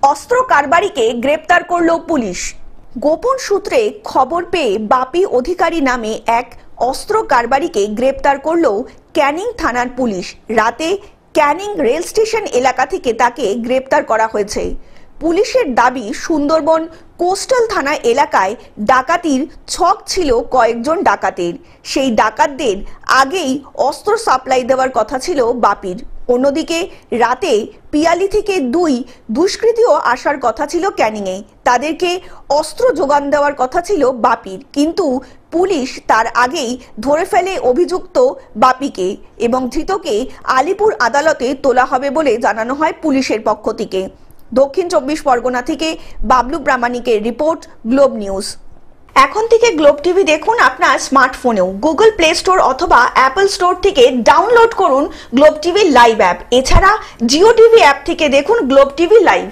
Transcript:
অস্ত্র কারবারিকে গ্রেপ্তার করল পুলিশ। গোপন সূত্রে খবর পেয়ে বাপি অধিকারী নামে এক অস্ত্র কারবারিকে গ্রেপ্তার করল ক্যানিং থানার পুলিশ। রাতে ক্যানিং রেল স্টেশন এলাকা থেকে তাকে গ্রেপ্তার করা হয়েছে। পুলিশের দাবি, সুন্দরবন কোস্টাল থানা এলাকায় ডাকাতির ছক ছিল কয়েকজন ডাকাতের। সেই ডাকাতদের আগেই অস্ত্র সাপ্লাই দেওয়ার কথা ছিল বাপির। অন্যদিকে রাতে পিয়ালি থেকে দুই দুষ্কৃতীও আসার কথা ছিল ক্যানিংয়ে। তাদেরকে অস্ত্র যোগান দেওয়ার কথা ছিল বাপির, কিন্তু পুলিশ তার আগেই ধরে ফেলে অভিযুক্ত বাপিকে এবং ধৃতকে আলিপুর আদালতে তোলা হবে বলে জানানো হয় পুলিশের পক্ষ থেকে। দক্ষিণ 24 পরগনা থেকে বাবলু প্রামাণিকের রিপোর্ট, গ্লোব নিউজ। এখন থেকে গ্লোব টিভি দেখুন আপনার স্মার্টফোনেও। গুগল প্লে স্টোর অথবা অ্যাপল স্টোর থেকে ডাউনলোড করুন গ্লোব টিভি লাইভ অ্যাপ। এছাড়া জিও টিভি অ্যাপ থেকে দেখুন গ্লোব টিভি লাইভ।